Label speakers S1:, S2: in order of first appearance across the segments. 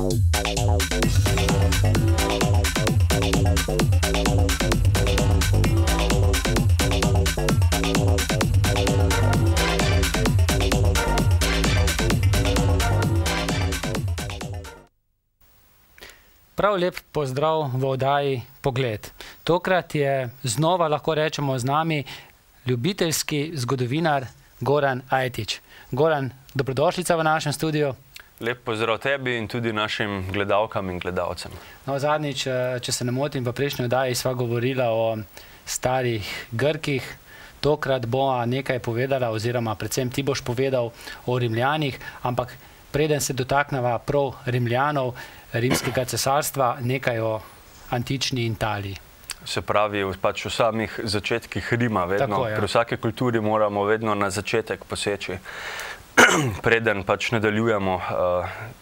S1: Prav lep pozdrav v oddaji Pogled. Tokrat je znova, lahko rečemo, z nami ljubiteljski zgodovinar Goran Ajtič. Goran, dobrodošlica v našem studiu.
S2: Lep pozdrav tebi in tudi našim gledalkam in gledalcem.
S1: No, zadnjič, če se ne motim, v prejšnji oddaji sva govorila o starih Grkih. Tokrat bova nekaj povedala, oziroma predvsem ti boš povedal o Rimljanih, ampak preden se dotakneva prav Rimljanov, Rimskega cesarstva, nekaj o antični Italiji.
S2: Se pravi, pač v samih začetkih Rima, vedno, pri vsaki kulturi moramo vedno na začetek poseči, preden pač nadaljujemo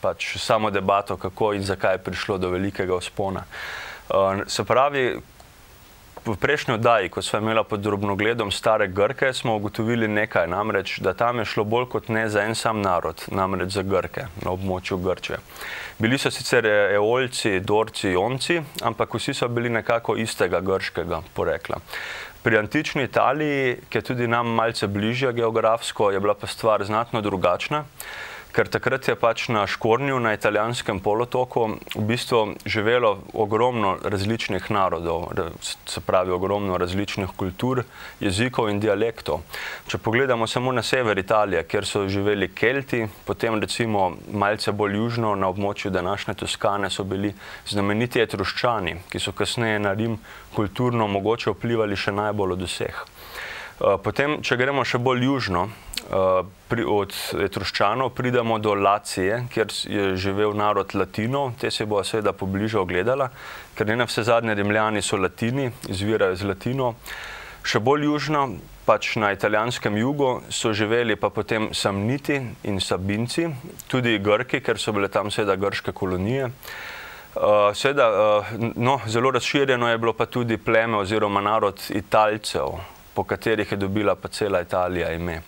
S2: pač samo debato, kako in zakaj je prišlo do velikega vzpona. Se pravi, v prejšnji oddaji, ko sva imela pod drobnogledom stare Grke, smo ugotovili nekaj, namreč, da tam je šlo bolj kot ne za en sam narod, namreč za Grke na območju Grčije. Bili so sicer Eolci, Dorci, Jonci, ampak vsi so bili nekako istega grškega porekla. Pri antični Italiji, ki je tudi nam malce bližja geografsko, je bila pa stvar znatno drugačna, ker takrat je pač na Škornju, na italijanskem polotoku, v bistvu živelo ogromno različnih narodov, se pravi ogromno različnih kultur, jezikov in dialektov. Če pogledamo samo na sever Italije, kjer so živeli Kelti, potem recimo malce bolj južno na območju današnje Toskane so bili znameniti Etruščani, ki so kasneje na Rim kulturno mogoče vplivali še najbolj od vseh. Potem, če gremo še bolj južno, od Etruščanov pridemo do Lacije, kjer je živel narod Latinov, te se bo seveda pobliže ogledala, ker ne vse zadnje Rimljani so Latini, izvirajo iz Latinov. Še bolj južno, pač na italijanskem jugu, so živeli pa potem Samniti in Sabinci, tudi Grki, ker so bile tam seveda grške kolonije. Seveda, zelo razširjeno je bilo pa tudi pleme oziroma narod Italcev, po katerih je dobila pa cela Italija ime.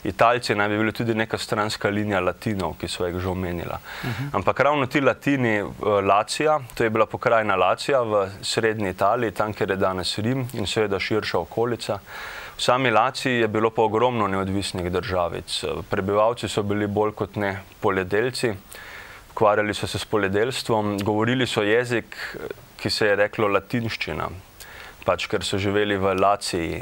S2: Italci naj bi bili tudi neka stranska linija Latinov, ki so jih že omenila. Ampak ravno ti Latini, Lacija, to je bila pokrajina Lacija v srednji Italiji, tam, kjer je danes Rim in seveda širša okolica. V sami Laciji je bilo pa ogromno neodvisnih državic. Prebivalci so bili bolj kot ne poljedelci, ukvarjali so se s poljedelstvom, govorili so jezik, ki se je reklo latinščina, pač ker so živeli v Laciji,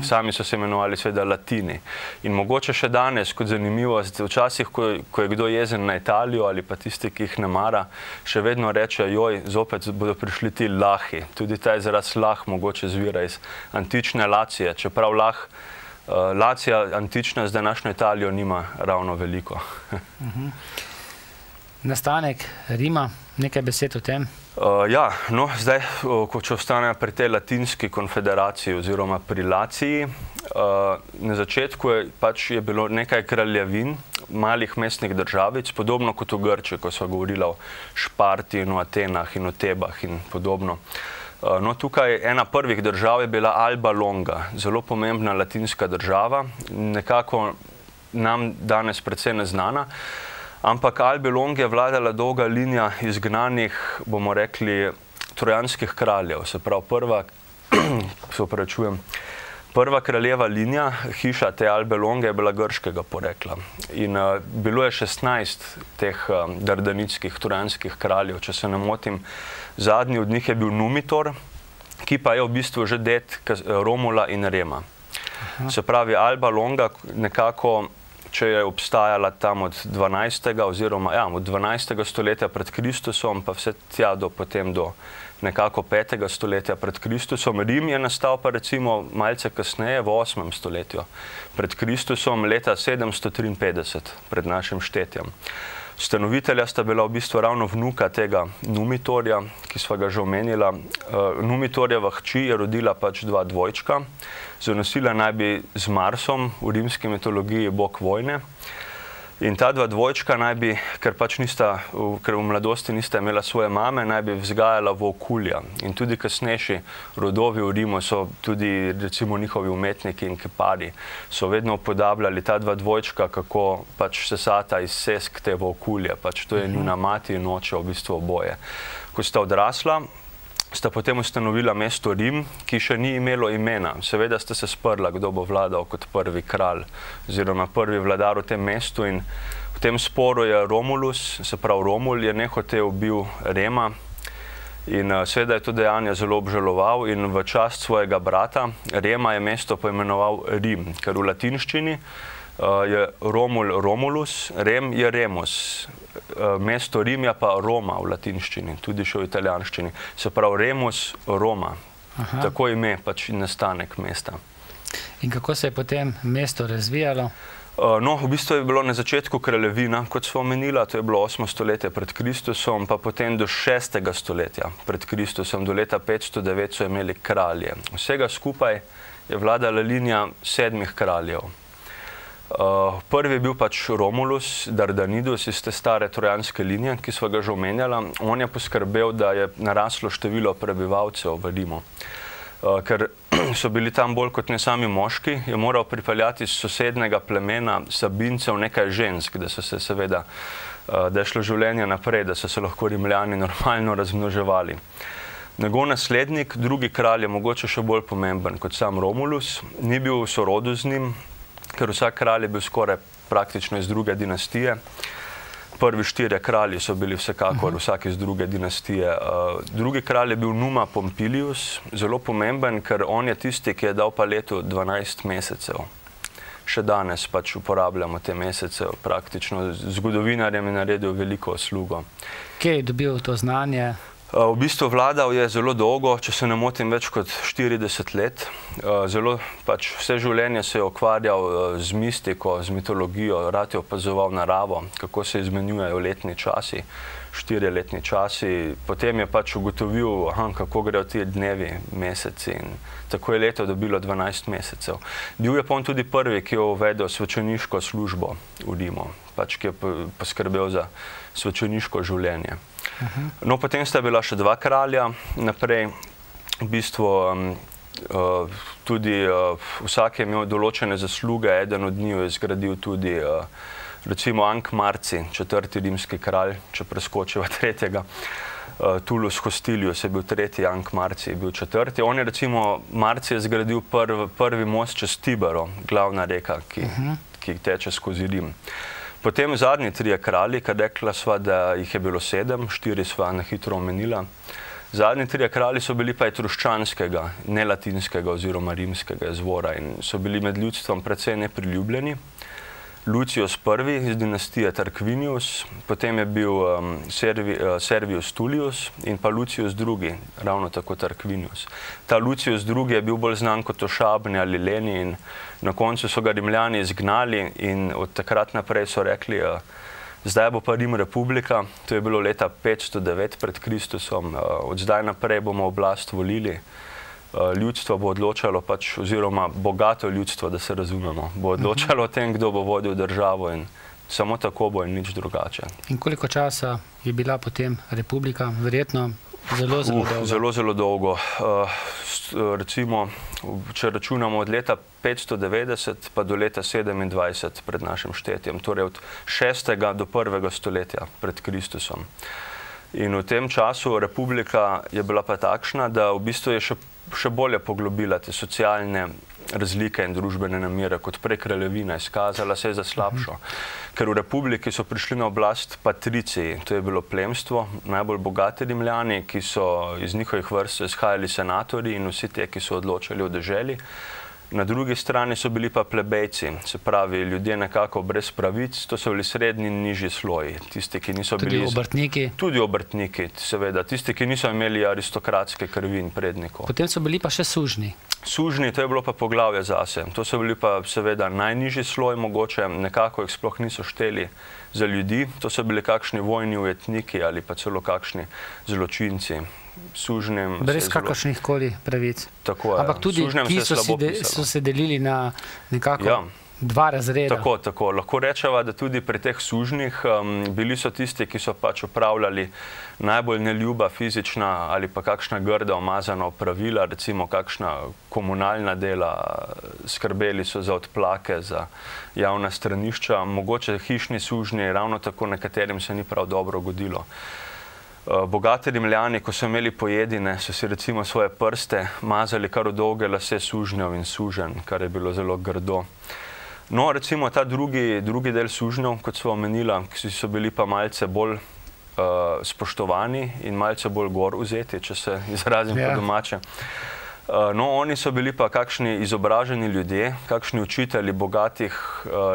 S2: sami so se imenovali seveda Latini. In mogoče še danes, kot zanimivost, včasih, ko je kdo jezen na Italijo ali pa tisti, ki jih ne mara, še vedno reče, joj, zopet bodo prišli ti Lahi. Tudi ta izraz Lah mogoče zvira iz antične Lacije, čeprav Lacija antična z današnjo Italijo nima ravno veliko.
S1: Nastanek Rima, nekaj besed o tem?
S2: Ja, no, zdaj, če ostanejo pri tej latinski konfederaciji oziroma pri Laciji, na začetku je bilo nekaj kraljevin, malih mestnih državic, podobno kot v Grčiji, ko sva govorila o Šparti in o Atenah in o Tebah in podobno. No, tukaj ena prvih držav je bila Alba Longa, zelo pomembna latinska država, nekako nam danes precej neznana. Ampak Albi Longi je vladala dolga linija izgnanih, bomo rekli, trojanskih kraljev. Se pravi, prva kraljeva linija, hiša te Albe Longe, je bila grškega porekla. In bilo je 16 teh dardanitskih trojanskih kraljev, če se ne motim. Zadnji od njih je bil Numitor, ki pa je v bistvu že ded Romula in Rema. Se pravi, Alba Longa nekako, če je obstajala tam od 12. oziroma od 12. stoletja pred Kristusom, pa vse tja potem do nekako 5. stoletja pred Kristusom. Rim je nastal pa recimo malce kasneje, v 8. stoletju pred Kristusom, leta 753 pred našim štetjem. Ustanovitelja sta bila v bistvu ravno vnuka tega Numitorja, ki sva ga že omenila. Numitorjeva hči je rodila pač dva dvojčka, zanosila naj bi z Marsom, v rimski mitologiji bog vojne. In ta dva dvojčka naj bi, ker v mladosti nista imela svoje mame, naj bi vzgajala volkulja. In tudi kasnejši rodovi v Rimu so tudi, recimo, njihovi umetniki in kiparji so vedno upodabljali ta dva dvojčka, kako pač sesata iz sesk te volkulje. Pač to je njuna mati in oče, v bistvu oboje. Ko sta odrasla, sta potem ustanovila mesto Rim, ki še ni imelo imena. Seveda sta se sprla, kdo bo vladal kot prvi kralj oziroma prvi vladar v tem mestu, in v tem sporu je Romulus, se pravi Romul, je nehote ubil Rema in seveda je to dejanje zelo obžaloval in v čast svojega brata Rema je mesto poimenoval Rim, ker v latinščini je Romul Romulus, Rem je Remus. Mesto Rim je pa Roma v latinščini, tudi še v italijanščini. Se pravi Remus, Roma. Tako ime pač nastanek mesta.
S1: In kako se je potem mesto razvijalo?
S2: No, v bistvu je bilo na začetku kraljevina, kot smo omenila, to je bilo 8. stoletje pred Kristusom, pa potem do 6. stoletja pred Kristusom, do leta 509 so imeli kralje. Vsega skupaj je vladala linija 7 kraljev. Prvi je bil pač Romulus Dardanidus iz te stare trojanske linije, ki smo ga že omenjala. On je poskrbel, da je naraslo število prebivalcev v Rimu. Ker so bili tam bolj kot ne sami moški, je moral pripeljati iz sosednega plemena Sabincev nekaj žensk, da so se seveda, da je šlo življenje naprej, da so se lahko Rimljani normalno razmnoževali. Njegov naslednik, drugi kralj, je mogoče še bolj pomemben kot sam Romulus, ni bil v sorodu z njim, ker vsak kralj je bil skoraj praktično iz druge dinastije. Prvi 4 kralji so bili vsekakor vsak iz druge dinastije. Drugi kralj je bil Numa Pompilius, zelo pomemben, ker on je tisti, ki je dal paletu 12 mesecev. Še danes pač uporabljamo te mesece, praktično zgodovinarjem je naredil veliko uslugo.
S1: Kje je dobil to znanje?
S2: V bistvu vladal je zelo dolgo, če se ne motim, več kot 40 let. Vse življenje se je ukvarjal z mistiko, z mitologijo, rad je opazoval naravo, kako se izmenjujejo letni časi, 4-letni časi. Potem je pač ugotovil, kako grejo ti dnevi, meseci, in tako je leto dobilo 12 mesecev. Bil je pa on tudi prvi, ki je uvedel svečeniško službo v Rimu, pač ki je poskrbel za svečeniško življenje. No, potem sta bila še 2 kralja naprej. V bistvu tudi vsak je imel določene zasluge, eden od njih je zgradil tudi recimo Ankh Marci, 4. rimski kralj, če preskočiva 3. Tullus Hostilius je bil 3., Ankh Marci je bil 4. On je recimo, Marci je zgradil prvi most čez Tibero, glavna reka, ki teče skozi Rim. Potem zadnji 3 kralji, kad rekla sva, da jih je bilo 7, 4 sva na hitro omenila. Zadnji 3 kralji so bili pa etruščanskega, ne latinskega oziroma rimskega izvora in so bili med ljudstvom precej nepriljubljeni. Lucius I iz dinastije Tarquinius, potem je bil Servius Tullius in pa Lucius II, ravno tako Tarquinius. Ta Lucius II je bil bolj znan kot ošabni ali leni in na koncu so ga Rimljani izgnali in od takrat naprej so rekli, zdaj bo pa Rim republika, to je bilo leta 509 pred Kristusom, od zdaj naprej bomo oblast volili. Ljudstvo bo odločalo pač, oziroma bogato ljudstvo, da se razumemo, bo odločalo o tem, kdo bo vodil državo in samo tako bo in nič drugače.
S1: In koliko časa je bila potem republika? Verjetno zelo, zelo dolgo.
S2: Zelo, zelo dolgo. Recimo, če računamo od leta 590 pa do leta 27 pred našim štetjem, torej od 6. do 1. stoletja pred Kristusom. In v tem času republika je bila pa takšna, da v bistvu je še bolje poglobila te socialne razlike in družbene namere kot prej kraljevina, izkazala se je za slabšo. Ker v republiki so prišli na oblast patriciji, to je bilo plemstvo, najbolj bogati Rimljani, ki so iz njihovih vrst izhajali senatorji in vsi te, ki so odločali o deželi. Na drugi strani so bili pa plebejci, se pravi ljudje nekako brez pravic, to so bili srednji in nižji sloji. Tisti, ki niso bili...
S1: Tudi obrtniki?
S2: Tudi obrtniki, seveda. Tisti, ki niso imeli aristokratske krvi in prednikov.
S1: Potem so bili pa še sužnji.
S2: Sužnji, to je bilo pa poglavje zase. To so bili pa seveda najnižji sloj, mogoče nekako jih sploh niso šteli za ljudi. To so bili kakšni vojni ujetniki ali pa celo kakšni zločinci.
S1: Brez kakršnih koli pravic.
S2: Tako je.
S1: Ampak tudi ti so se delili na nekako dva razreda.
S2: Tako. Lahko rečeva, da tudi pri teh sužnjih bili so tisti, ki so pač opravljali najbolj neljuba fizična ali pa kakšna grda umazana opravila, recimo kakšna komunalna dela, skrbeli so za odplake, za javna stranišča, mogoče hišni sužnji, ravno tako nekaterim se ni prav dobro godilo. Bogati Rimljani, ko so imeli pojedine, so si recimo svoje prste mazali kar v dolge lase sužnjev in suženj, kar je bilo zelo grdo. No, recimo ta drugi del sužnjev, kot sva omenila, ki so bili pa malce bolj spoštovani in malce bolj gor vzeti, če se izrazim po domače. No, oni so bili pa kakšni izobraženi ljudje, kakšni učitelji bogatih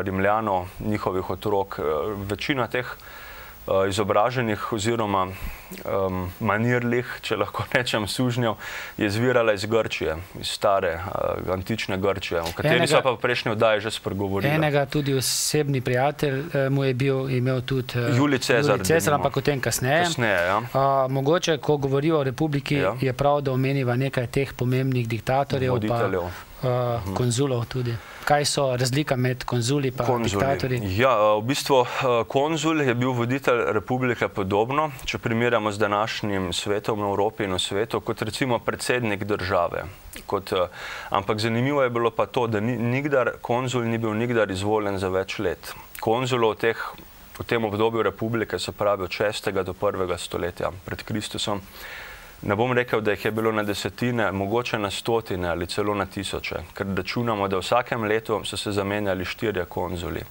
S2: Rimljanov, njihovih otrok. Večina teh izobraženih oziroma manirlih, če lahko rečem, sužnjev, je izvirala iz Grčije, iz stare antične Grčije, o kateri so pa v prejšnji oddaji že spregovorili.
S1: Enega tudi osebni prijatelj mu je imel tudi
S2: Julij Cezar,
S1: ampak o tem kasneje. Mogoče, ko govori o republiki, je prav, da omeniva nekaj teh pomembnih diktatorjev,
S2: voditeljev.
S1: Konzulov tudi. Kaj so razlika med konzuli pa diktatorji?
S2: Ja, v bistvu konzul je bil voditelj republike podobno, če primerjamo z današnjim svetom v Evropi in v svetu, kot recimo predsednik države. Ampak zanimivo je bilo pa to, da konzul ni bil nikdar izvoljen za več let. Konzulov v tem obdobju republike, se pravi od 6. do 1. stoletja pred Kristusom, ne bom rekel, da jih je bilo na desetine, mogoče na stotine ali celo na tisoče, ker računamo, da vsakem letu so se zamenjali 4 konzuli.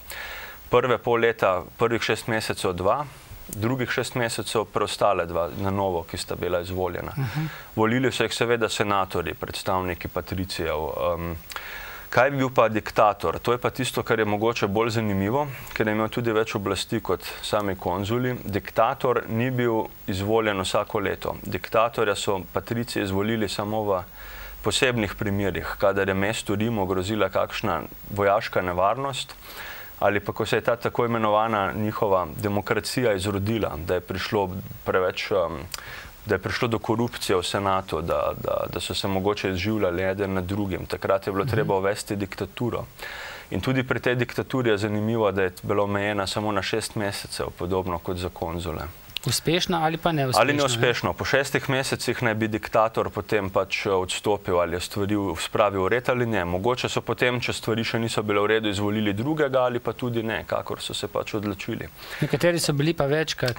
S2: Prve pol leta, prvih 6 mesecev 2, drugih 6 mesecev preostale 2 na novo, ki sta bila izvoljena. Volili so jih seveda senatorji, predstavniki patricijev. Kaj bi bil pa diktator? To je pa tisto, kar je mogoče bolj zanimivo, ker je imel tudi več oblasti kot sami konzuli. Diktator ni bil izvoljen vsako leto. Diktatorja so patricije izvolili samo v posebnih primerih, kadar je mestu Rimu grozila kakšna vojaška nevarnost, ali pa ko se je ta tako imenovana njihova demokracija izrodila, da je prišlo do korupcije v senatu, da so se mogoče izživljali eden nad drugim. Takrat je bilo treba uvesti diktaturo. In tudi pri tej diktaturi je zanimivo, da je bila omejena samo na 6 mesecev, podobno kot za konzule.
S1: Uspešna ali pa neuspešna?
S2: Ali neuspešno. Po 6 mesecih naj bi diktator potem pač odstopil ali je stvari spravil v red ali ne. Mogoče so potem, če stvari še niso bile v redu, izvolili drugega ali pa tudi ne, kakor so se pač odločili.
S1: Nekateri so bili pa večkrat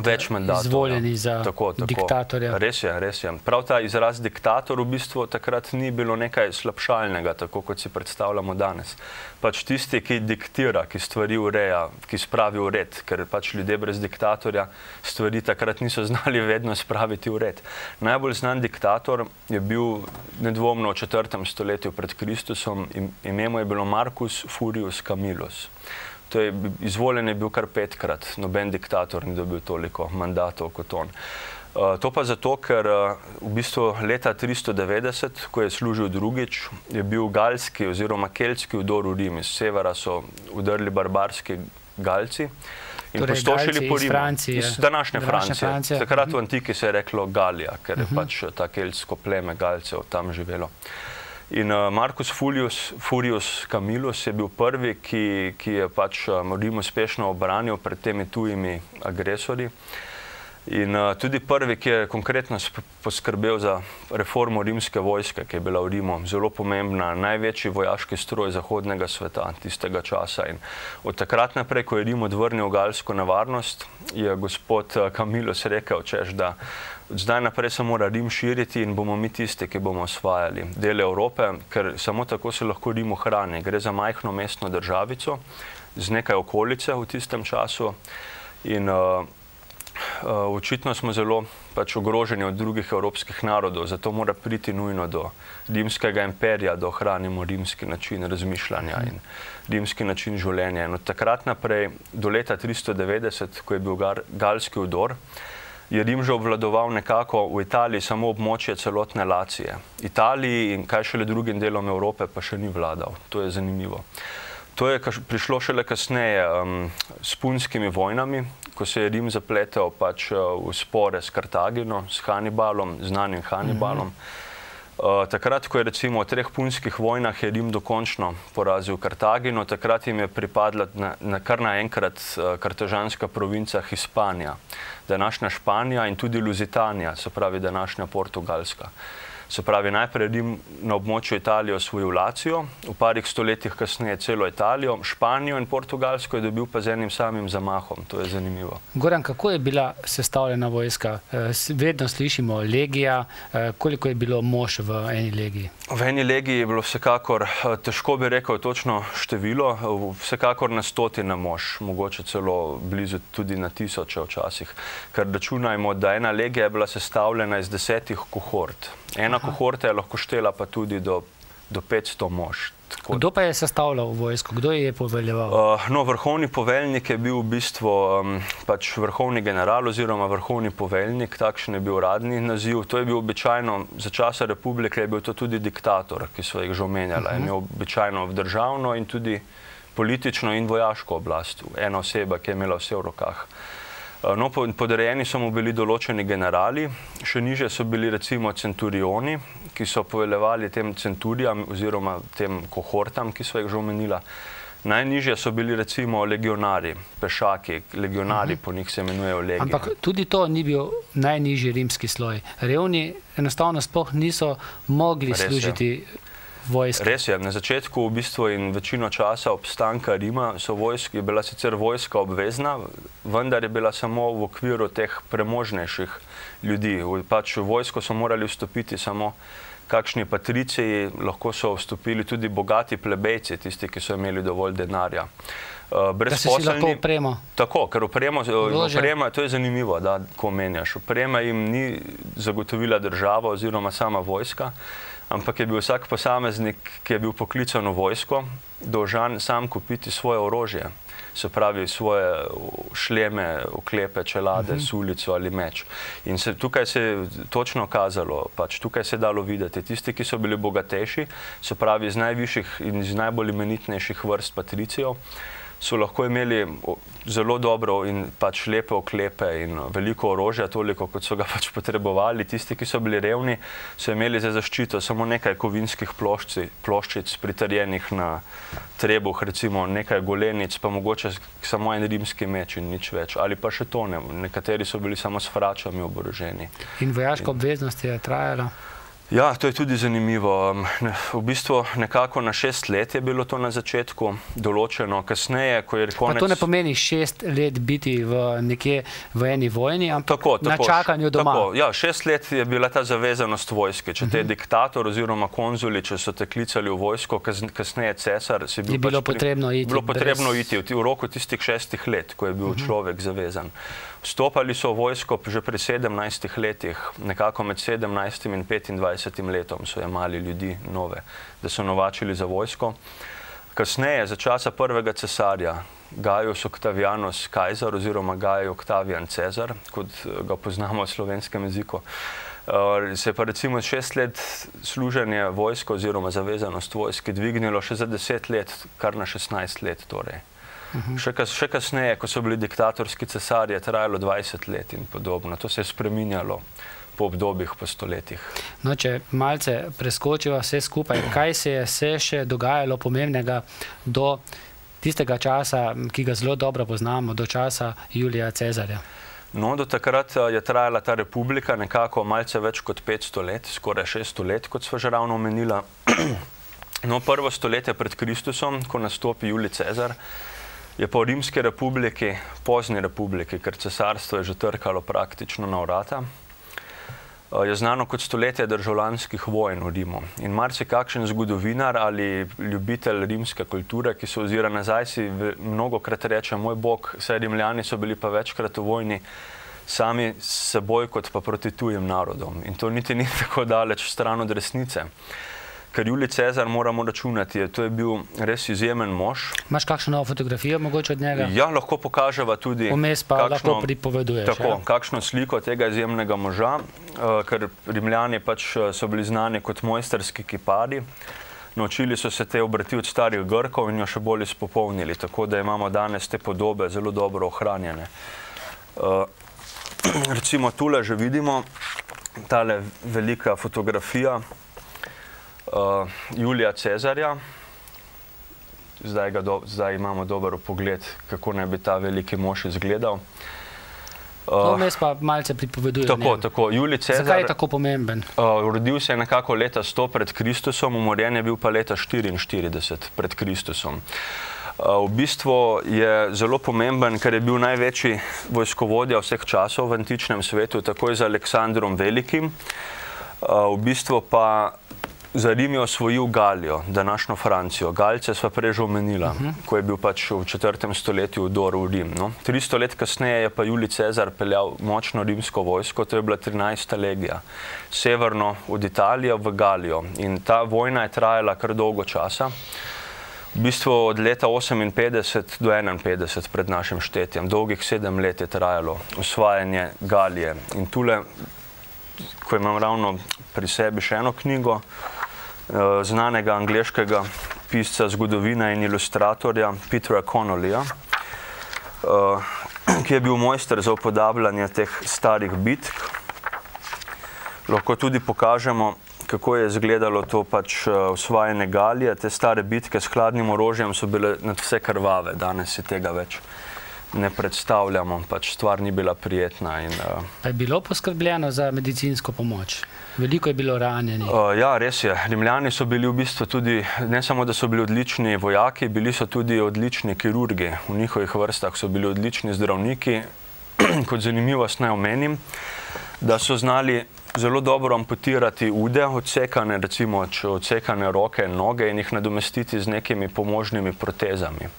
S1: izvoljeni za diktatorja.
S2: Res je. Prav ta izraz diktator v bistvu takrat ni bilo nekaj slabšalnega, tako kot si predstavljamo danes. Pač tisti, ki diktira, ki stvari ureja, ki spravi v red, ker pač ljudje brez diktatorja stvari takrat niso znali vedno spraviti v red. Najbolj znan diktator je bil nedvomno v 4. stoletju pred Kristusom, ime mu je bilo Marcus Furius Camillus. Izvoljen je bil kar 5-krat, noben diktator ni dobil toliko mandatov kot on. To pa zato, ker v bistvu leta 390, ko je služil drugič, je bil galski oziroma keltski vdor v Rim. Iz severa so udrli barbarski Galci in postošili po Rimu. Iz današnje Francije. Takrat v antiki se je reklo Galija, ker je pač ta keltsko pleme Galcev tam živelo. In Marcus Furius Camillus je bil prvi, ki je pač Rim uspešno obranil pred temi tujimi agresorji. In tudi prvi, ki je konkretno poskrbel za reformo rimske vojske, ki je bila v Rimu zelo pomembna, največji vojaški stroj zahodnega sveta tistega časa. In od takrat naprej, ko je Rim odvrnil galsko nevarnost, je gospod Camillus rekel, da od zdaj naprej se mora Rim širiti in bomo mi tisti, ki bomo osvajali dele Evrope, ker samo tako se lahko Rim ohrani. Gre za majhno mestno državico z nekaj okolice v tistem času in očitno smo zelo ogroženi od drugih evropskih narodov, zato mora priti nujno do rimskega imperija, da ohranimo rimski način razmišljanja in rimski način življenja. In od takrat naprej do leta 390, ko je bil galski vdor, je Rim že obvladoval nekako v Italiji samo območje celotne Lacije. Italiji in kaj šele drugim delom Evrope pa še ni vladal. To je zanimivo. To je prišlo šele kasneje s punskimi vojnami, ko se je Rim zapletel pač v spore s Kartagino, s Hannibalom, znanim Hannibalom. Takrat, ko je recimo v 3 punskih vojnah je Rim dokončno porazil Kartagino, takrat jim je pripadla kar naenkrat kartažanska provinca Hispanija, današnja Španija in tudi Luzitanija, se pravi današnja Portugalska. Se pravi, najprej Rim na območju Italije osvojil Lacijo, v parih stoletjih kasneje celo Italijo, Španijo in Portugalsko je dobil pa z enim samim zamahom. To je zanimivo.
S1: Goran, kako je bila sestavljena vojska? Vedno slišimo legija. Koliko je bilo mož v eni legiji?
S2: V eni legiji je bilo vsekakor, težko bi rekel točno število, vsekakor na 100 mož, mogoče celo blizu tudi na 1000 včasih. Ker računajmo, da ena legija je bila sestavljena iz 10 kohort. Ena kohorta je lahko štela pa tudi do 500 mož.
S1: Kdo pa je sestavljal vojsko? Kdo je poveljeval?
S2: No, vrhovni poveljnik je bil v bistvu pač vrhovni general oziroma vrhovni poveljnik, takšen je bil uradni naziv. To je bil običajno, za časa republike je bil to tudi diktator, ki so jih že omenjala. Je imel običajno državno in tudi politično in vojaško oblast. Ena oseba, ki je imela vse v rokah. No, podrejeni so mu bili določeni generali, še niže so bili recimo centurioni, ki so poveljevali tem centurijam oziroma tem kohortam, ki so jih že omenila. Najnižje so bili recimo legionari, pešaki, legionari, po njih se imenujejo legije.
S1: Ampak tudi to ni bil najnižji rimski sloj. Revni enostavno sploh niso mogli služiti vojske.
S2: Res je. Na začetku v bistvu in večino časa obstanka Rima je bila sicer vojska obvezna, vendar je bila samo v okviru teh premožnejših ljudi. Pač v vojsko so morali vstopiti samo kakšni patriciji, lahko so vstopili tudi bogati plebejci, tisti, ki so imeli dovolj denarja.
S1: Da se si lahko opremo.
S2: Tako, ker oprema, to je zanimivo, da ko omenjaš. Oprema jim ni zagotovila država oziroma sama vojska, ampak je bil vsak posameznik, ki je bil poklican v vojsko, dolžan sam kupiti svoje orožje. Se pravi, svoje šleme, oklepe, čelade, sulico ali meč. In tukaj se je točno kazalo, pač tukaj se je dalo videti. Tisti, ki so bili bogatejši, se pravi iz najvišjih in iz najbolj imenitnejših vrst patricijev, so lahko imeli zelo dobro in pač lepe oklepe in veliko orožja, toliko, kot so ga pač potrebovali. Tisti, ki so bili revni, so imeli za zaščito samo nekaj kovinskih ploščic pritrjenih na trebuh, recimo nekaj golenic, pa mogoče samo en rimski meč in nič več. Ali pa še to ne. Nekateri so bili samo s fračami oboroženi.
S1: In vojaška obveznost je trajala?
S2: Ja, to je tudi zanimivo. V bistvu nekako na 6 let je bilo to na začetku določeno. Kasneje, ko je konec...
S1: Pa to ne pomeni 6 let biti nekje v eni vojni, ampak na čakanju doma.
S2: Tako, ja, 6 let je bila ta zavezanost vojske. Če te diktator oziroma konzuli, če so te klicali v vojsko, kasneje cesar,
S1: je bilo potrebno iti.
S2: Bilo potrebno iti v roku tistih 6 let, ko je bil človek zavezan. Vstopali so v vojsko že pri 17 letih, nekako med 17 in 25 letom so jemali ljudi nove, da so novačili za vojsko. Kasneje, za časa prvega cesarja, Gaius Octavianus Kajzar oziroma Gaius Octavian Cezar, kot ga poznamo v slovenskem jeziku, se je pa recimo 6 let služenje vojsko oziroma zavezanost vojski dvignilo še za 10 let, kar na 16 let torej. Še kasneje, ko so bili diktatorski cesarji, je trajalo 20 let in podobno. To se je spreminjalo po obdobjih, po stoletjih.
S1: No, če malce preskočiva vse skupaj, kaj se je še dogajalo pomembnega do tistega časa, ki ga zelo dobro poznamo, do časa Julija Cezarja?
S2: No, do takrat je trajala ta republika nekako malce več kot 500 let, skoraj 600 let, kot sva že ravno omenila. No, prvo stoletje pred Kristusom, ko nastopi Julij Cezar, je po Rimski republiki, pozni republiki, ker cesarstvo je že trkalo praktično na vrata, je znano kot stoletje državljanskih vojn v Rimu. In marsikakšen zgodovinar ali ljubitelj rimske kulture, ki se ozira nazaj, si mnogokrat reče, moj bog, saj Rimljani so bili pa večkrat v vojni sami s seboj kot pa proti tujim narodom. In to niti ni tako daleč stran od resnice. Ker Julij Cezar, moramo računati, to je bil res izjemen mož.
S1: Imaš kakšno novo fotografijo mogoče od njega?
S2: Ja, lahko pokaževa tudi
S1: vmes pa lahko pripoveduješ.
S2: Tako, kakšno sliko tega izjemnega moža, ker Rimljani pač so bili znani kot mojsterski kipari. Naučili so se te obrti od starih Grkov in jo še bolj izpopolnili, tako da imamo danes te podobe zelo dobro ohranjene. Recimo tule že vidimo tale velika fotografija Julija Cezarja. Zdaj imamo dober pogled, kako naj bi ta veliki mož izgledal.
S1: To mes pa malce pripoveduje o njem.
S2: Tako. Julij Cezar,
S1: zakaj je tako pomemben?
S2: Rodil se je nekako leta 100 pred Kristusom, umorjen je bil pa leta 44 pred Kristusom. V bistvu je zelo pomemben, ker je bil največji vojskovodja vseh časov v antičnem svetu, takoj z Aleksandrom Velikim. V bistvu pa za Rim je osvojil Galijo, današnjo Francijo. Galce sva prej že omenila, ko je bil pač v 4. stoletju vdor v Rim. 300 let kasneje je pa Julij Cezar peljal močno rimsko vojsko, to je bila 13. legija, severno od Italije v Galijo. In ta vojna je trajala kar dolgo časa. V bistvu od leta 58 do 51 pred našim štetjem. Dolgih 7 let je trajalo osvajanje Galije. In tule, ko imam ravno pri sebi še eno knjigo znanega angleškega pisca zgodovine in ilustratorja Petera Connollyja, ki je bil mojster za upodabljanje teh starih bitk. Lahko tudi pokažemo, kako je izgledalo to pač osvajanje Galije. Te stare bitke s hladnim orožjem so bile nad vse krvave. Danes si tega več ne predstavljamo, pač stvar ni bila prijetna.
S1: Pa je bilo poskrbljeno za medicinsko pomoč? Veliko je bilo ranjenih?
S2: Ja, res je. Rimljani so bili v bistvu tudi, ne samo da so bili odlični vojaki, bili so tudi odlični kirurgi. V njihovih vrstah so bili odlični zdravniki. Kot zanimivost naj omenim, da so znali zelo dobro amputirati ude, odsekane, recimo odsekane roke in noge, in jih nadomestiti z nekimi pomožnimi protezami.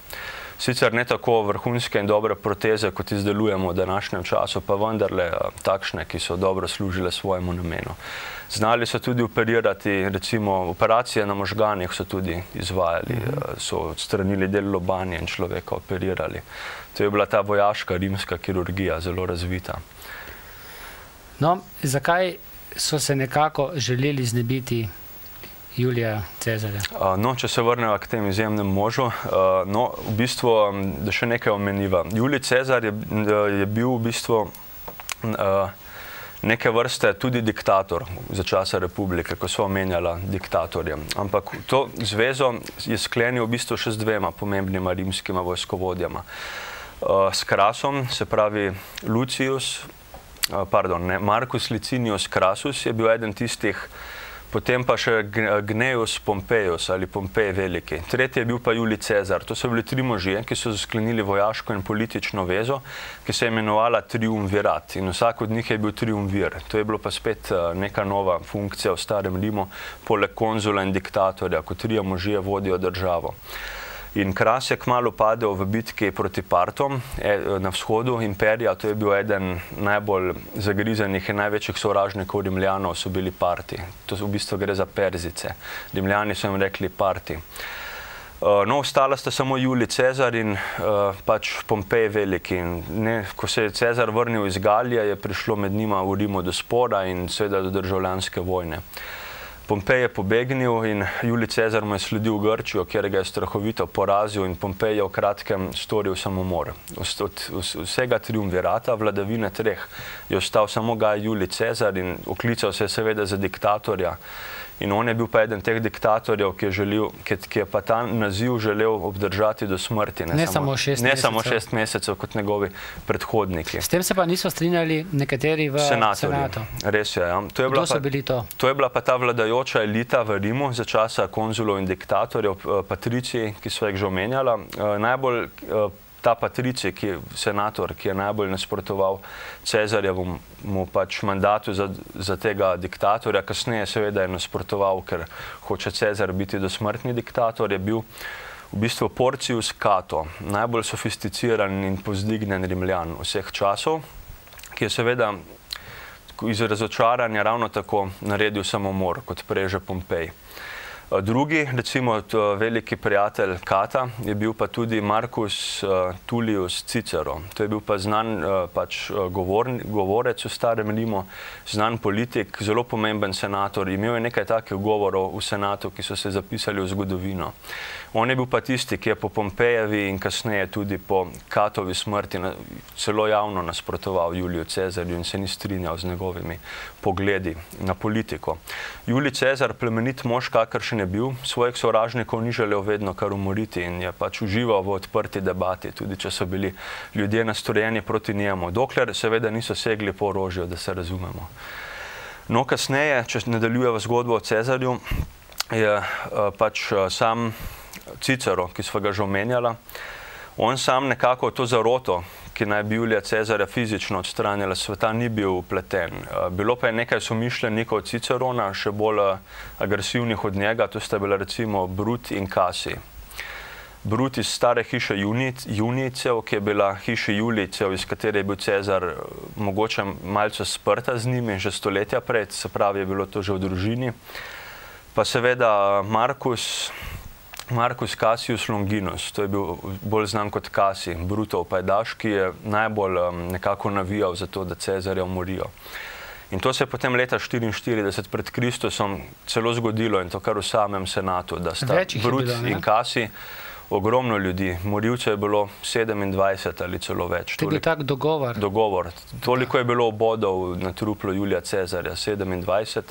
S2: Sicer ne tako vrhunske in dobre proteze, kot izdelujemo v današnjem času, pa vendarle takšne, ki so dobro služile svojemu namenu. Znali so tudi operirati, recimo operacije na možganih so tudi izvajali, so odstranili del lobanje in človeka operirali. To je bila ta vojaška rimska kirurgija zelo razvita.
S1: No, zakaj so se nekako želeli znebiti Julija Cezarja?
S2: No, če se vrneva k tem izjemnem možu, no, v bistvu, da še nekaj omeniva. Julij Cezar je bil v bistvu neke vrste tudi diktator za časa republike, ko so omenjala diktatorje. Ampak to zvezo je sklenil v bistvu še z dvema pomembnima rimskima vojskovodjama. S Krasom, se pravi Marcus Licinius Crassus je bil eden tistih, potem pa še Gnaeus Pompeius ali Pompej Veliki. Tretji je bil pa Julij Cezar. To so bili 3 možje, ki so sklenili vojaško in politično vezo, ki se je imenovala triumvirat. In vsak od njih je bil triumvir. To je bilo pa spet neka nova funkcija v starem Rimu, poleg konzula in diktatorja, ko 3 možje vodijo državo. In Kras je kmalu padel v bitki proti Partom na vzhodu imperija. To je bil eden najbolj zagrizenih in največjih sovražnikov Rimljanov, so bili Parti. To v bistvu gre za Perzice. Rimljani so jim rekli Parti. No, ostala sta samo Julij Cezar in pač Pompej Veliki. Ko se je Cezar vrnil iz Galije, je prišlo med njima v Rimu do spora in seveda do državljanske vojne. Pompej je pobegnil in Julij Cezar mu je sledil v Grčijo, kjer ga je strahovito porazil, in Pompej je v kratkem storil samomor. Od vsega triumvirata, vladavine 3, je ostal samo Gaj Julij Cezar in oklical se je seveda za diktatorja. In on je bil pa eden teh diktatorjev, ki je pa ta naziv želel obdržati do smrti.
S1: Ne samo 6 mesecev.
S2: Ne samo 6 mesecev kot njegovi predhodniki.
S1: S tem se pa niso strinjali nekateri v senatu.
S2: Res je, ja.
S1: Kdo so bili to?
S2: To je bila pa ta vladajoča elita v Rimu za časa konzulov in diktatorjev, patriciji, ki so jih že omenjala. Najbolj ta patricij, senator, ki je najbolj nasprotoval Cezarjevemu pač mandatu za tega diktatorja, kasneje seveda je nasprotoval, ker hoče Cezar biti dosmrtni diktator, je bil v bistvu Porcius Cato, najbolj sofisticiran in povzdignjen Rimljan vseh časov, ki je seveda iz razočaranja ravno tako naredil samomor, kot prej že Pompej. Drugi, recimo veliki prijatelj Kata, je bil pa tudi Marcus Tullius Cicero. To je bil pa znan govorec v starem Rimu, znan politik, zelo pomemben senator. Imel je nekaj takih govorov v senatu, ki so se zapisali v zgodovino. On je bil pa tisti, ki je po Pompejevi in kasneje tudi po Katovi smrti celo javno nasprotoval Juliju Cezarju in se ni strinjal z njegovimi pogledi na politiko. Julij Cezar, plemenit mož, kakršen je bil, svojih sovražnikov ni želel vedno kar umoriti in je pač užival v odprti debati, tudi če so bili ljudje nastrojeni proti njemu, dokler seveda niso segli po orožju, da se razumemo. No, kasneje, če nadaljujeva zgodbo o Cezarju, je pač sam Cicero, ki sva ga že omenjala, on sam nekako to zaroto, ki naj bi Julija Cezarja fizično odstranila sveta, ni bil vpleten. Bilo pa je nekaj somišljenikov Cicerona, še bolj agresivnih od njega, to sta bila recimo Brut in Cassij. Brut iz stare hiše Junijcev, ki je bila hiša Julijcev, iz katere je bil Cezar mogoče malce sprta z njimi, že stoletja prej, se pravi, je bilo to že v družini. Pa seveda Marcus Cassius Longinus, to je bil bolj znan kot Cassij, Brutov pajdaš, ki je najbolj nekako navijal za to, da Cezarja umorijo. In to se je potem leta 44 pred Kristusom celo zgodilo in to kar v samem senatu, da sta Brut in Cassij, ogromno ljudi, morilcev je bilo 27 ali celo več.
S1: To je bil tak dogovor?
S2: Dogovor. Toliko je bilo obodov na truplo Julija Cezarja, 27.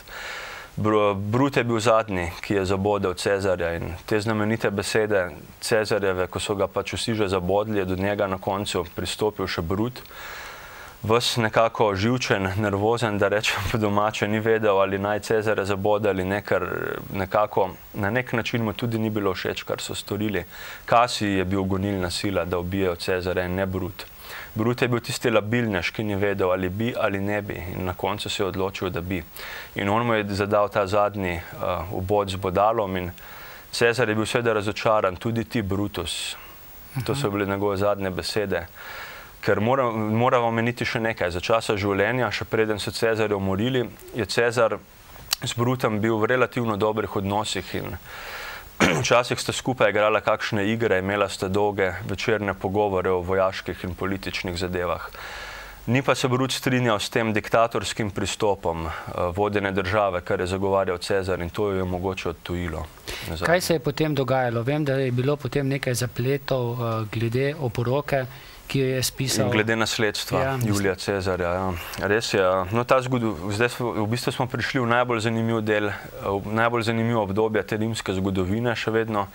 S2: Brut je bil zadnji, ki je zabodel Cezarja in te znamenite besede Cezarjeve, ko so ga pač vsi že zabodli, je do njega na koncu pristopil še Brut. Ves nekako živčen, nervozen, da rečem po domače, ni vedel, ali naj Cezarja zabode ali ne, ker nekako na nek način mu tudi ni bilo všeč, kar so storili. Cassij je bil gonilna sila, da ubijejo Cezarja in ne Brut. Brut je bil tisti labilnež, ki ni vedel, ali bi ali ne bi in na koncu se je odločil, da bi. In on mu je zadal ta zadnji ubod z bodalom in Cezar je bil seveda razočaran, tudi ti Brutus. To so bile njegove zadnje besede. Ker moramo omeniti še nekaj. Za časa življenja, še preden so Cezarja umorili, je Cezar z Brutom bil v relativno dobrih odnosih in včasih sta skupaj igrala kakšne igre, imela sta dolge večerne pogovore o vojaških in političnih zadevah. Ni pa se Brut strinjal s tem diktatorskim pristopom vodene države, kar je zagovarjal Cezar in to jo je mogoče odtujilo.
S1: Kaj se je potem dogajalo? Vem, da je bilo potem nekaj zapletov glede oporoke, ki jo je spisal.
S2: In glede nasledstva Julija Cezarja. Res je. No, zdaj v bistvu smo prišli v najbolj zanimiv del, v najbolj zanimivo obdobje te rimske zgodovine, še vedno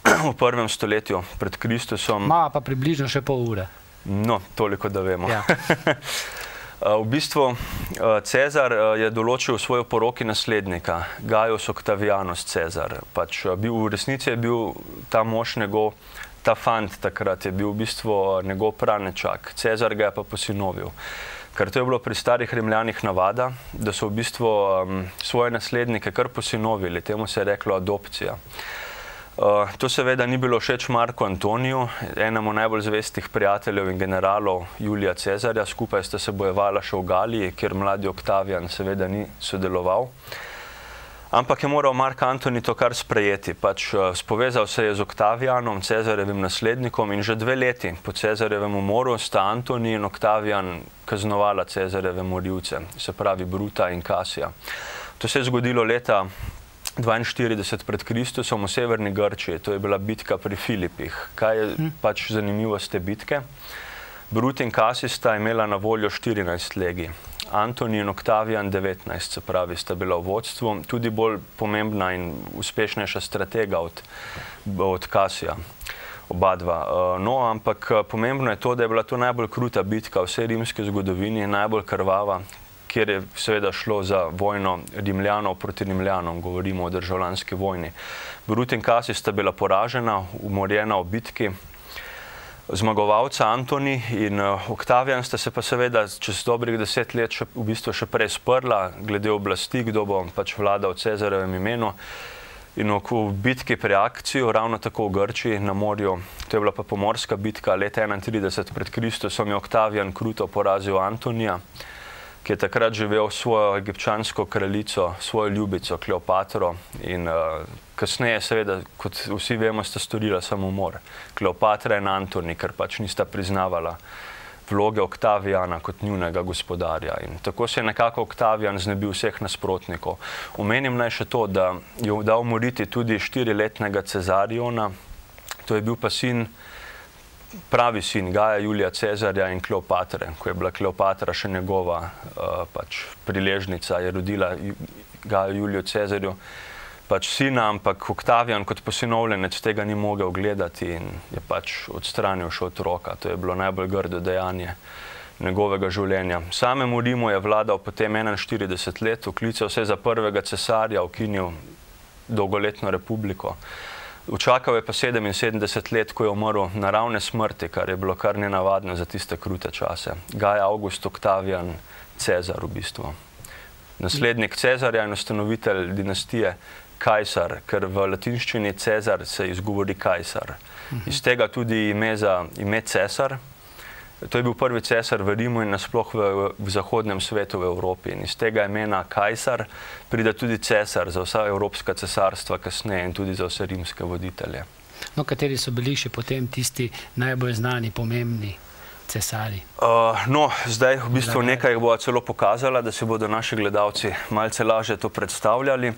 S2: v 1. stoletju pred Kristusom.
S1: Ma pa približno še pol ure.
S2: No, toliko, da vemo. V bistvu Cezar je določil v svoji oporoki naslednika, Gaius Octavianus Cezar. V resnici je bil ta mož njegov, ta fant takrat je bil v bistvu njegov pranečak. Cezar ga je pa posinovil. Ker to je bilo pri starih Rimljanih navada, da so v bistvu svoje naslednike kar posinovili. Temu se je reklo adopcija. To seveda ni bilo všeč Marku Antoniju, enemu najbolj zvestih prijateljev in generalov Julija Cezarja. Skupaj sta se bojevala še v Galiji, kjer mladi Oktavijan seveda ni sodeloval. Ampak je moral Mark Antoni to kar sprejeti. Spovezal se je z Oktavijanom, Cezarjevim naslednikom in že 2 leti po Cezarjevem umoru sta Antoni in Oktavijan kaznovala Cezarjeve morilce, se pravi Bruta in Cassija. To se je zgodilo leta 42 pred Kristusom v severni Grčiji, to je bila bitka pri Filipih. Kaj je pač zanimivost te bitke? Brut in Cassij sta imela na voljo 14 legij. Antoni in Oktavijan 19, se pravi, sta bila v vodstvu, tudi bolj pomembna in uspešnejša stratega od Cassija, oba dva. No, ampak pomembno je to, da je bila to najbolj kruta bitka v vsej rimski zgodovini, najbolj krvava, kjer je seveda šlo za vojno Rimljanov proti Rimljanom, govorimo o državljanski vojni. Brut in Cassij sta bila poražena, umorjena v bitki. Zmagovalca Antoni in Oktavijan sta se pa seveda čez dobrih 10 let v bistvu še prej sprla, glede oblasti, kdo bo pač vladal v Cezarjevem imenu. In v bitki pri Akciju, ravno tako v Grčiji, na morju, to je bila pa pomorska bitka, leta 31 pred Kristusom je Oktavijan kruto porazil Antonija. ki je takrat živel svojo egipčansko kraljico, svojo ljubico Kleopatro in kasneje seveda, kot vsi vemo, sta storila samomor. Kleopatra in Antoni, ker pač nista priznavala vloge Oktavijana kot njunega gospodarja. In tako se je nekako Oktavijan znebil vseh nasprotnikov. Omenim naj še to, da je dal umoriti tudi 4-letnega Cezariona, to je bil pa pravi sin Gaja Julija Cezarja in Kleopatre, ko je bila Kleopatra še njegova pač priležnica, je rodila Gaja Juliju Cezarju pač sina, ampak Oktavijan kot posinovljenec tega ni mogel gledati in je pač odstranil še otroka. To je bilo najbolj grdo dejanje njegovega življenja. Samemu Rimu je vladal potem 41 let, vklical se za prvega cesarja, ukinil dolgoletno republiko. Učakal je pa 77 let, ko je umrl naravne smrti, kar je bilo kar nenavadno za tiste krute čase. Gaj August Oktavijan Cezar v bistvu. Naslednik Cezarja in ustanovitelj dinastije Kajsar, ker v latinščini Cezar se izgovori Kajsar. Iz tega tudi ime Cesar. To je bil prvi cesar v Rimu in nasploh v zahodnem svetu v Evropi. In iz tega imena Kajsar pride tudi cesar za vsa evropska cesarstva kasneje in tudi za vse rimske voditelje.
S1: No, kateri so bili še potem tisti najbolj znani, pomembni cesari?
S2: No, zdaj v bistvu nekaj bo celo pokazala, da si bodo naši gledalci malce lažje to predstavljali.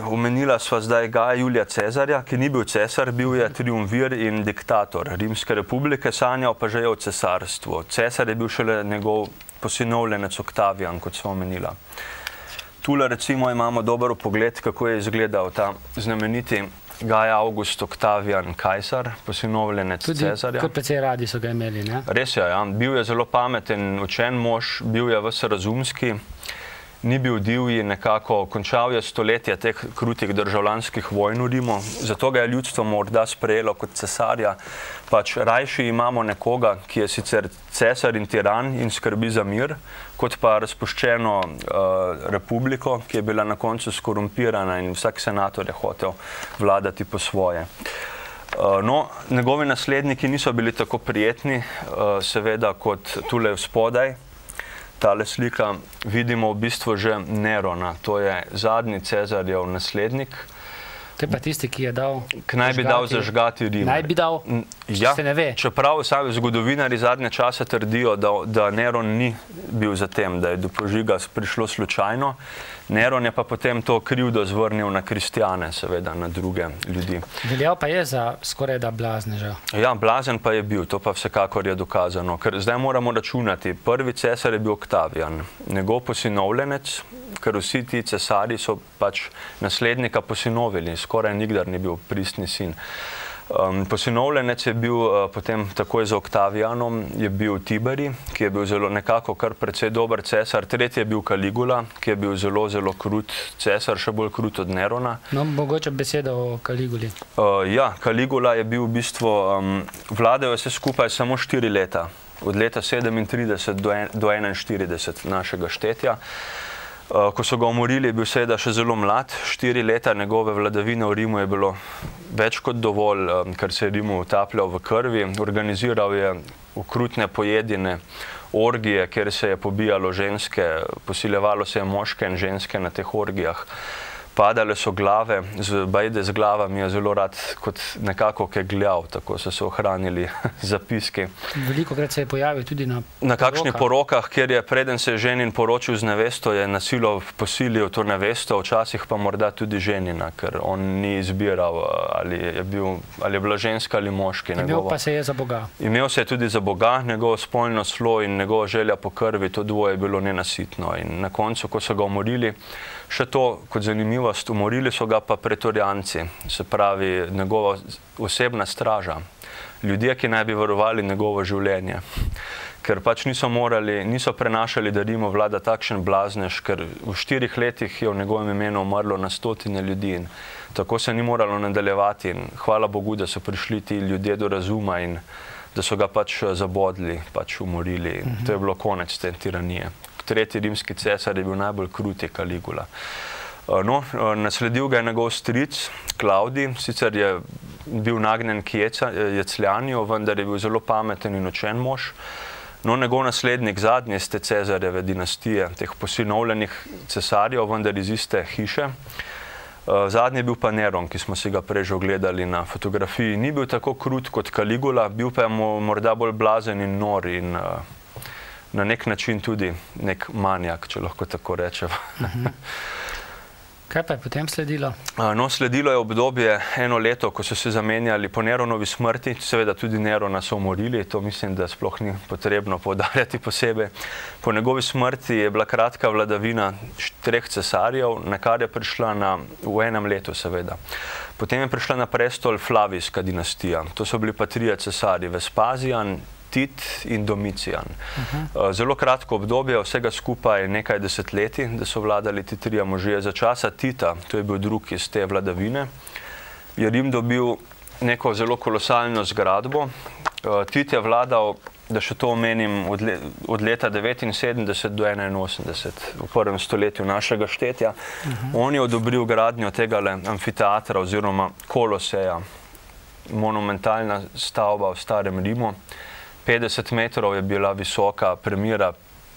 S2: Omenila sva zdaj Gaja Julija Cezarja, ki ni bil cesar, bil je triumvir in diktator Rimske republike, sanjal pa že je o cesarstvu. Cesar je bil šele njegov posinovljenec Oktavijan, kot sva omenila. Tule recimo imamo dober pogled, kako je izgledal ta znameniti Gaj August Oktavijan Kajsar, posinovljenec Cezarja.
S1: Tudi precej radi so ga imeli, ne?
S2: Res je, ja. Bil je zelo pameten, učen mož, bil je ves razumski, ni bil divji, nekako končal je stoletje teh krutih državljanskih vojn v Rimu, zato ga je ljudstvo morda sprejelo kot cesarja. Pač rajši imamo nekoga, ki je sicer cesar in tiran in skrbi za mir, kot pa razpuščeno republiko, ki je bila na koncu skorumpirana in vsak senator je hotel vladati po svoje. No, njegovi nasledniki niso bili tako prijetni, seveda kot tule spodaj. Tale slika vidimo v bistvu že Nerona, to je zadnji Cezarjev naslednik.
S1: To je pa tisti, ki je dal...
S2: Naj bi dal zažgati Rim.
S1: Naj bi dal, se ne ve.
S2: Čeprav sami zgodovinari zadnje čase trdijo, da Neron ni bil za tem, da je do požiga prišlo slučajno. Neron je pa potem to krivdo zvrnil na kristjane, seveda, na druge ljudi.
S1: Veljal pa je za skoraj da blazneža.
S2: Ja, blazen pa je bil, to pa vsekakor je dokazano. Ker zdaj moramo računati, prvi cesar je bil Oktavijan, njegov posinovljenec, ker vsi ti cesari so pač naslednika posinovili, skoraj nikdar ni bil pristni sin. Posinovljenec je bil potem takoj za Oktavijanom, je bil Tiberi, ki je bil zelo nekako kar precej dober cesar. Tretji je bil Kaligula, ki je bil zelo, zelo krut cesar, še bolj krut od Nerona.
S1: No, mogoče beseda o Kaliguli.
S2: Ja, Kaligula je bil v bistvu, vladal vse skupaj samo 4 leta, od leta 37 do 41 našega štetja. Ko so ga umorili, je bil seveda še zelo mlad, 4 leta njegove vladavine v Rimu je bilo več kot dovolj, ker se je Rimu utapljal v krvi. Organiziral je okrutne pojedine orgije, kjer se je pobijalo ženske, posiljevalo se je moške in ženske na teh orgijah. Padale so glave, bajde z glavami je zelo rad kot nekako kegljal, tako so se ohranili zapiski.
S1: Veliko krat se je pojavil tudi
S2: na kakšnih porokah, kjer je preden se je ženin poročil z nevesto, je na silo posilil to nevesto, včasih pa morda tudi ženina, ker on ni izbiral, ali je bila ženska ali moški.
S1: Imel pa se je za Boga.
S2: Imel se je tudi za Boga, njegovo spolno slo in njegova želja po krvi, to dvoje je bilo nenasitno. In na koncu, ko so ga umorili, še to kot zanimivost, umorili so ga pa pretorijanci, se pravi njegova osebna straža, ljudje, ki naj bi varovali njegovo življenje. Ker pač niso prenašali, da Rimu vlada takšen blaznež, ker v 4 letih je v njegovem imenu umrlo na 100 ljudi in tako se ni moralo nadaljevati in hvala Bogu, da so prišli ti ljudje do razuma in da so ga pač zabodli, pač umorili in to je bilo konec te tiranije. Tretji rimski cesar je bil najbolj kruti, Kaligula. No, nasledil ga je njegov stric, Klavdij, sicer je bil nagnjen k jecljanju, vendar je bil zelo pameten in učen mož. No, njegov naslednik, zadnji iz te Cezarjeve dinastije, teh posinovljenih cesarjev, vendar iz iste hiše. Zadnji je bil pa Neron, ki smo si ga prej že ogledali na fotografiji. Ni bil tako krut kot Caligula, bil pa je morda bolj blazen in nor in na nek način tudi nek manjak, če lahko tako rečem.
S1: Kaj pa je potem sledilo?
S2: No, sledilo je obdobje 1 leto, ko so se zamenjali po Neronovi smrti. Seveda tudi Nerona so umorili, to mislim, da sploh ni potrebno poudarjati posebej. Po njegovi smrti je bila kratka vladavina 3 cesarjev, na kar je prišla v 1 letu seveda. Potem je prišla na prestol Flavijska dinastija. To so bili pa 3 cesarji, Vespazijan, Tit in Domicijan. Zelo kratko obdobje, vsega skupaj nekaj desetletij, da so vladali ti 3 možje. Za časa Tita, to je bil drugi iz te vladavine, je Rim dobil neko zelo kolosalno zgradbo. Tit je vladal, da še to omenim, od leta 79 do 81, v 1. stoletju našega štetja. On je odobril gradnjo tega amfiteatra oziroma koloseja, monumentalna stavba v starem Rimu. 50 metrov je bila visoka, premiera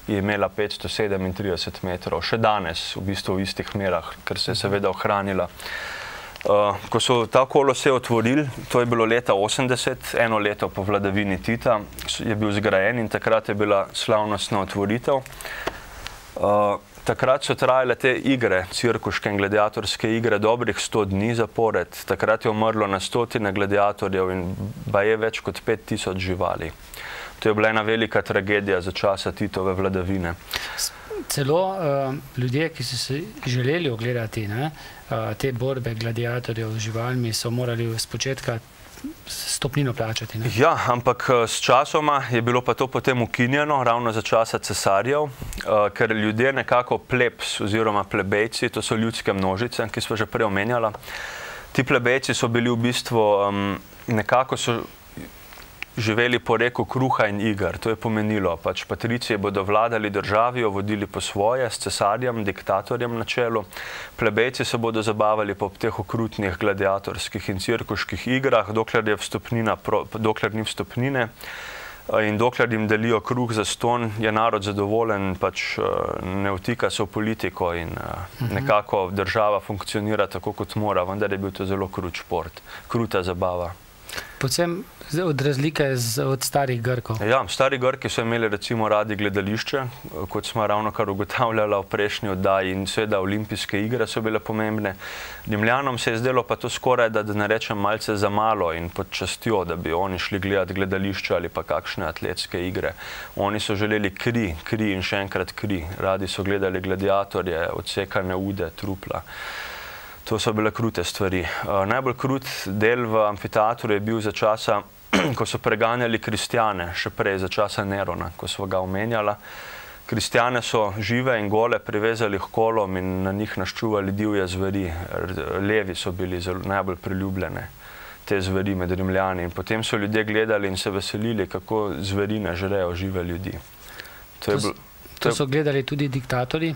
S2: je imela 537 metrov, še danes v bistvu v istih merah, ker se je seveda ohranila. Ko so ta kolosej otvorili, to je bilo leta 80, 1 leto po vladavini Tita, je bil zgrajen in takrat je bila slavnostna otvoritev. Takrat so trajale te igre, cirkuške in gladiatorske igre, dobrih 100 dni zapored. Takrat je umrlo na 100 gladiatorjev in baje več kot 5000 živali. To je bila ena velika tragedija za časa Titove vladavine.
S1: Celo ljudje, ki so se želeli ogledati te borbe gladiatorjev z živalmi, so morali z početka stopnino plačati.
S2: Ja, ampak s časoma je bilo pa to potem ukinjeno, ravno za časa cesarjev, ker ljudje nekako plebs oziroma plebejci, to so ljudske množice, ki smo že prej omenjala, ti plebejci so bili v bistvu nekako so živeli po reku kruha in iger. To je pomenilo, pač patricije bodo vladali državi, jo vodili po svoje, s cesarjem, diktatorjem na čelu. Plebejci se bodo zabavali po teh okrutnih gladiatorskih in cirkuških igrah, dokler ni vstopnine in dokler jim delijo kruh za ston, je narod zadovoljen, pač ne vtika se v politiko in nekako država funkcionira tako, kot mora, vendar je bil to zelo krut šport, kruta zabava.
S1: Predvsem od razlike od starih Grkov.
S2: Ja, stari Grki so imeli recimo radi gledališče, kot smo ravnokar ugotavljali v prejšnji oddaji, in seveda olimpijske igre so bile pomembne. Rimljanom se je zdelo pa to skoraj, da ne rečem malce za malo in pod častjo, da bi oni šli gledati gledališče ali pa kakšne atletske igre. Oni so želeli kri in še enkrat kri. Radi so gledali gladiatorje, odsekane ude, trupla. To so bile krute stvari. Najbolj krut del v amfiteatru je bil za časa, ko so preganjali kristjane, še prej za časa Nerona, ko smo ga omenjala. Kristjane so žive in gole privezali k kolom in na njih naščuvali divje zveri. Levi so bili najbolj priljubljene, te zveri med Rimljani. In potem so ljudje gledali in se veselili, kako zverine žrejo žive ljudi.
S1: To so gledali tudi diktatorji?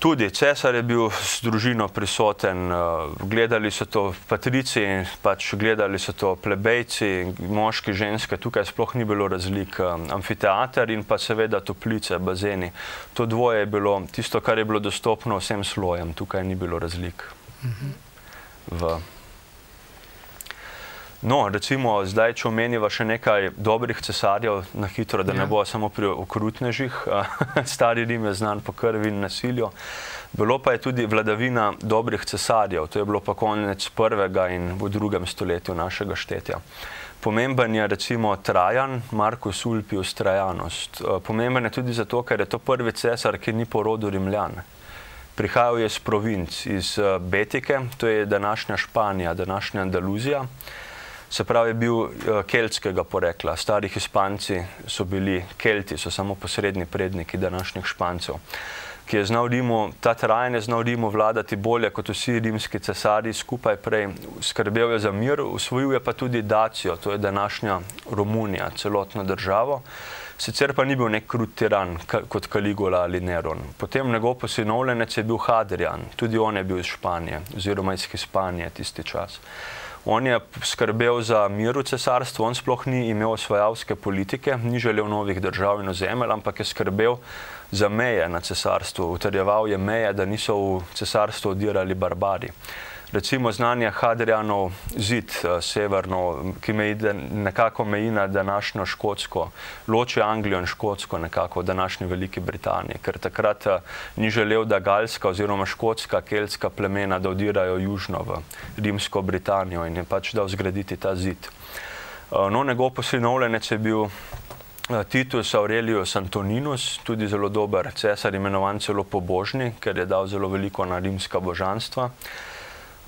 S2: Tudi cesar je bil s družino prisoten, gledali so to patrici, pač gledali so to plebejci, moški, ženske, tukaj sploh ni bilo razlik. Amfiteater in pa seveda toplice, bazeni. To dvoje je bilo tisto, kar je bilo dostopno vsem slojem, tukaj ni bilo razlik. No, recimo, zdaj, če omeniva še nekaj dobrih cesarjev na hitro, da ne bo samo pri okrutnežih. Stari Rim je znan po krvi in nasilju. Bilo pa je tudi vladavina dobrih cesarjev. To je bilo pa konec 1. in v 2. stoletju našega štetja. Pomemben je recimo Trajan, Marcus Ulpius Trajanus. Pomemben je tudi zato, ker je to prvi cesar, ki ni po rodu Rimljan. Prihajal je iz provinc, iz Betike, to je današnja Španija, današnja Andaluzija. Se pravi, je bil keltskega porekla. Stari Hispanci so bili Kelti, so samo posredni predniki današnjih Špancev. Ta Trajan je znal Rimu vladati bolje kot vsi rimski cesarji skupaj prej. Skrbel je za mir, usvojil je pa tudi Dacijo, to je današnja Romunija, celotno državo. sicer pa ni bil nek krut tiran kot Caligula ali Neron. Potem njegov posinovljenec je bil Hadrian, tudi on je bil iz Španije, oziroma iz Hispanije tisti čas. On je skrbel za mir v cesarstvu, on sploh ni imel osvajalske politike, ni želel novih držav in ozemelj, ampak je skrbel za meje na cesarstvu, utrjeval je meje, da niso v cesarstvo odirali barbari. Recimo znan je Hadrianov zid severno, ki nekako meji na današnjo Škotsko, loči Anglijo in Škotsko nekako v današnji Veliki Britaniji, ker takrat ni želel, da galska oziroma škotska, keltska plemena da odirajo južno v Rimsko Britanijo in je pač dal zgraditi ta zid. No, njegov posinovljenec je bil Titus Aurelius Antoninus, tudi zelo dober cesar, imenovan celo pobožni, ker je dal zelo veliko na rimska božanstva.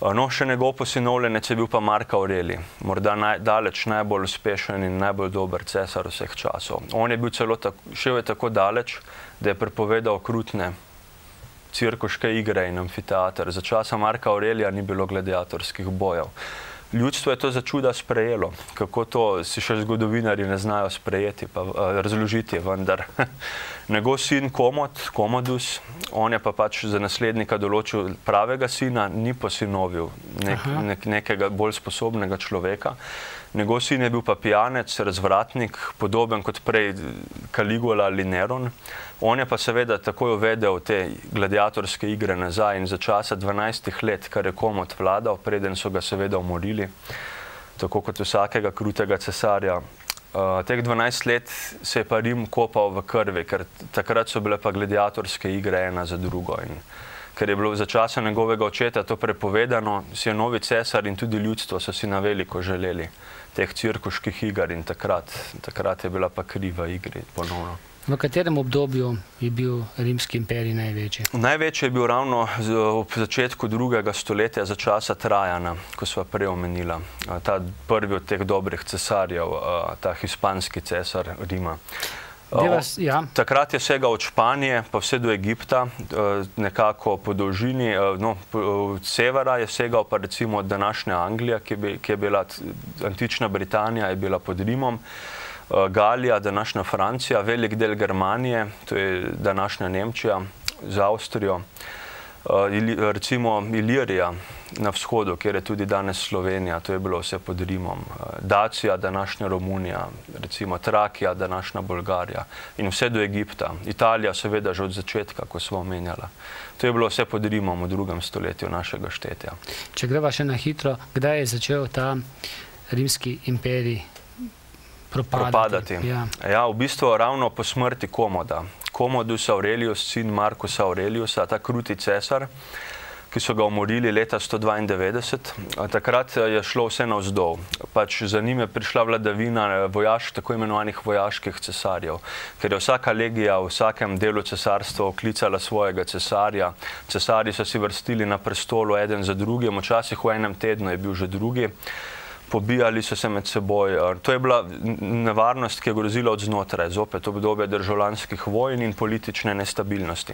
S2: No, še njegov posinovljenec je bil pa Mark Aurelij, morda daleč najbolj uspešen in najbolj dober cesar vseh časov. On je bil celo šel je tako daleč, da je prepovedal okrutne cirkuške igre in amfiteater. Za časa Marka Aurelija ni bilo gladiatorskih bojev. Ljudstvo je to za čuda sprejelo. Kako to si še zgodovinarji ne znajo sprejeti, pa razložiti, vendar. Njegov sin Commodus, on je pa pač za naslednika določil pravega sina, ni posinovil nekega bolj sposobnega človeka. Njegov sin je bil pa pijanec, razvratnik, podoben kot prej Caligula ali Neron. On je pa seveda takoj uvedel te gladiatorske igre nazaj in za časa 12 let, kar je Commod vladal, preden so ga seveda umorili, tako kot vsakega krutega cesarja. Teh 12 let se je pa Rim kopal v krvi, ker takrat so bile pa gladiatorske igre ena za drugo. In ker je bilo za časa njegovega očeta to prepovedano, si je novi cesar in tudi ljudstvo so si na veliko želeli teh cirkuških iger in takrat je bila pa kri v igri ponovno.
S1: V katerem obdobju je bil rimski imperij največji?
S2: Največji je bil ravno ob začetku 2. stoletja za časa Trajana, ko sva prej omenila. Ta prvi od teh dobrih cesarjev, ta hispanski cesar Rima. Takrat je segal od Španije pa vse do Egipta, nekako po dolžini, od severa je segal pa recimo od današnje Anglije, ki je bila antična Britanija, je bila pod Rimom, Galija, današnja Francija, velik del Germanije, to je današnja Nemčija, z Avstrijo, recimo Ilirija na vzhodu, kjer je tudi danes Slovenija, to je bilo vse pod Rimom, Dacija, današnja Romunija, recimo Trakija, današnja Bolgarija in vse do Egipta. Italija seveda že od začetka, ko smo omenjala. To je bilo vse pod Rimom v 2. stoletju našega štetja.
S1: Če greva še na hitro, kdaj je začel ta rimski imperij propadati?
S2: Ja, v bistvu ravno po smrti Commoda. Commodus Aurelius, sin Marcusa Aureliusa, ta kruti cesar, ki so ga umorili leta 192. Takrat je šlo vse navzdol. Pač za njim je prišla vladavina tako imenovanih vojaških cesarjev, ker je vsaka legija v vsakem delu cesarstva oklicala svojega cesarja. Cesarji so si vrstili na prestolu eden za drugim, včasih v enem tednu je bil že drugi. Pobijali so se med seboj. To je bila nevarnost, ki je grozila od znotraj, zopet obdobje državljanskih vojn in politične nestabilnosti.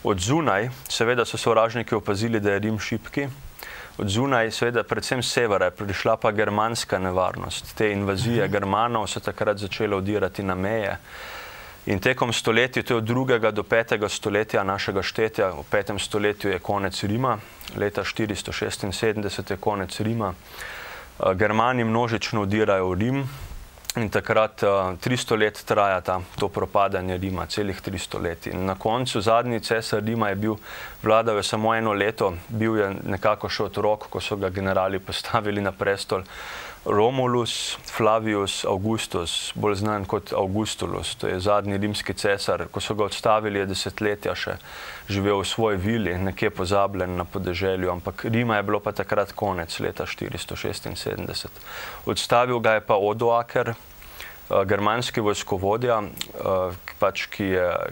S2: Od zunaj, seveda so sovražniki opazili, da je Rim šibki, od zunaj, seveda predvsem severa, je prišla pa germanska nevarnost. Te invazije Germanov so takrat začele odirati na meje. In tekom stoletja, to je od 2. do 5. stoletja našega štetja, v 5. stoletju je konec Rima, leta 476 je konec Rima. Germani množično odirajo v Rim in takrat 300 let traja to propadanje Rima, celih 300 let. In na koncu zadnji cesar Rima je bil, vladal je samo 1 leto, bil je nekako še otrok, ko so ga generali postavili na prestol. Romulus Flavius Augustus, bolj znan kot Augustulus, to je zadnji rimski cesar, ko so ga odstavili, je desetletja še živel v svoji vili, nekje pozabljen na podeželju, ampak Rima je bilo pa takrat konec leta 476. Odstavil ga je pa Odoaker, germanski vojskovodja,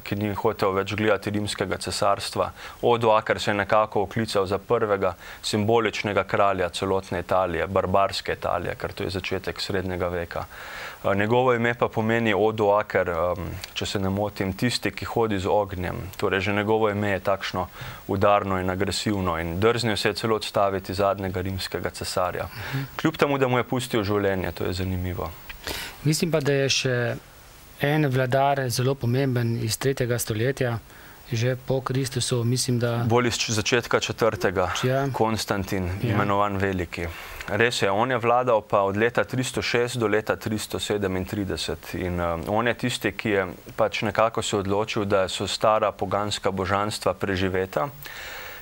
S2: ki ni hotel več gledati rimskega cesarstva. Odoaker se je nekako oklical za prvega simboličnega kralja celotne Italije, barbarske Italije, ker to je začetek srednjega veka. Njegovo ime pa pomeni Odoaker, če se ne motim, tisti, ki hodi z ognjem. Torej, že njegovo ime je takšno udarno in agresivno in drznil se je celo odstaviti zadnjega rimskega cesarja. Kljub temu, da mu je pustil življenje, to je zanimivo.
S1: Mislim pa, da je še En vladar, zelo pomemben iz 3. stoletja, že po Kristusu, mislim, da...
S2: Bolj iz začetka 4. Konstantin, imenovan Veliki. Res je, on je vladal pa od leta 306 do leta 337 in on je tisti, ki je pač nekako se odločil, da so stara poganska božanstva preživeta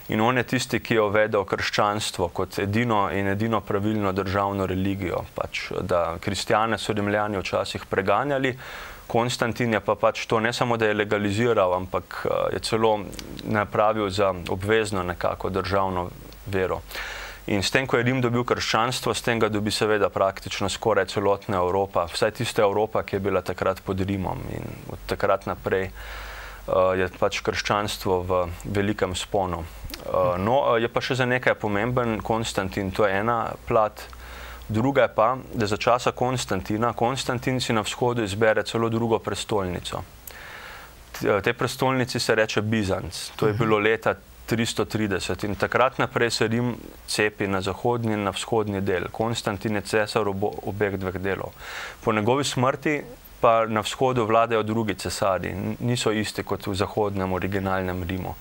S2: in on je tisti, ki je uvedel krščanstvo kot edino pravilno državno religijo. Pač, da kristjane so Rimljani včasih preganjali, Konstantin je pa pač to ne samo, da je legaliziral, ampak je celo napravil za obvezno nekako državno vero. In s tem, ko je Rim dobil krščanstvo, s tem ga dobi seveda praktično skoraj celotna Evropa, vsaj tista Evropa, ki je bila takrat pod Rimom. In od takrat naprej je pač krščanstvo v velikem sponu. No, je pa še za nekaj pomemben Konstantin, to je ena plat. Druga je pa, da za časa Konstantin si na vzhodu izbere celo drugo prestolnico. Tej prestolnici se reče Bizanc. To je bilo leta 330 in takrat naprej se Rim cepi na zahodni in na vzhodni del. Konstantin je cesar obeh dveh delov. Po njegovi smrti pa na vzhodu vladajo drugi cesarji. Niso isti kot v zahodnem originalnem Rimu.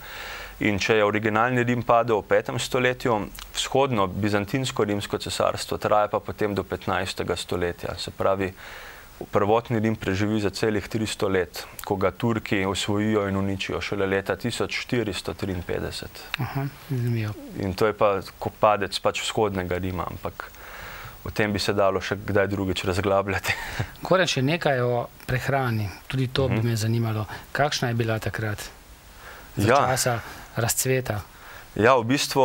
S2: In če je originalni Rim padel v 5. stoletju, vzhodno bizantinsko-rimsko cesarstvo traja pa potem do 15. stoletja. Se pravi, prvotni Rim preživi za celih 300 let, ko ga Turki osvojijo in uničijo šele leta 1453.
S1: Aha, zanimivo.
S2: In to je pa padec pač vzhodnega Rima, ampak o tem bi se dalo še kdaj drugič razglabljati.
S1: Koren še nekaj o prehrani, tudi to bi me zanimalo. Kakšna je bila takrat za časa razcveta?
S2: Ja, v bistvu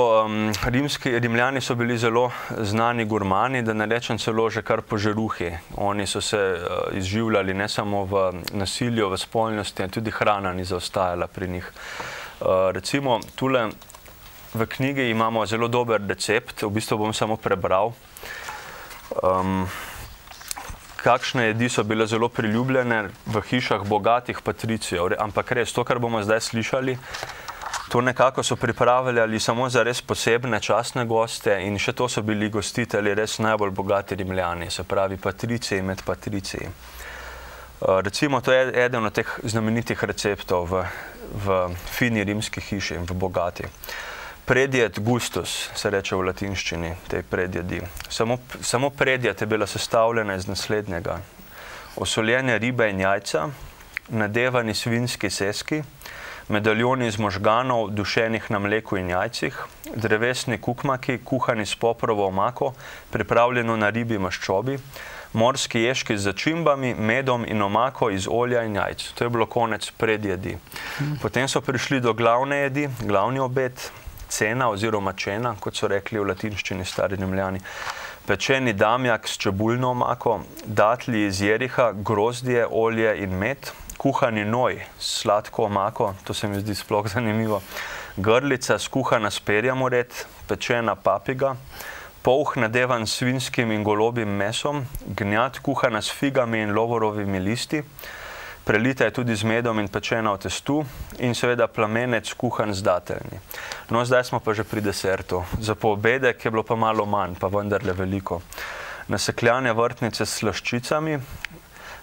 S2: Rimljani so bili zelo znani gurmani, da ne rečem celo že kar požeruhi. Oni so se izživljali ne samo v nasilju, v spolnosti, tudi hrana ni zaostajala pri njih. Recimo, tule v knjigi imamo zelo dober recept, v bistvu bom samo prebral. Kakšne jedi so bile zelo priljubljene v hišah bogatih patricijev, ampak res, to, kar bomo zdaj slišali, to nekako so pripravljali samo za res posebne častne goste in še to so bili gostitelji res najbolj bogati Rimljani, se pravi patriciji med patriciji. Recimo, to je eden od teh znamenitih receptov v fini rimski hiši, v bogati. Predjed gustus, se reče v latinščini, tej predjedi. Samo predjed je bila sestavljena iz naslednjega. Osoljene ribe in jajca, nadevani svinjski seski, medaljoni iz možganov, dušenih na mleku in jajcih, drevesni kukmaki, kuhani s poprovo omako, pripravljeno na ribi maščobi, morski ježki z začimbami, medom in omako iz olja in jajc. To je bilo konec predjedi. Potem so prišli do glavne jedi, glavni obed, cena oziroma čena, kot so rekli v latinščini stari Rimljani, pečeni damjak s čebulno omako, datlji iz jeriha, grozdje, olje in med, kuhani noj s sladko omako, to se mi zdi sploh zanimivo, grlica skuhana s perjamored, pečena papiga, polh nadevan s svinjskim in golobim mesom, gnjat kuhana s figami in lovorovimi listi, prelita je tudi z medom in pečena v testu in seveda plamenec kuhan z dateljni. No, zdaj smo pa že pri desertu. Za poobedek je bilo pa malo manj, pa vendarle veliko. Nasekljane vrtnice s slaščicami,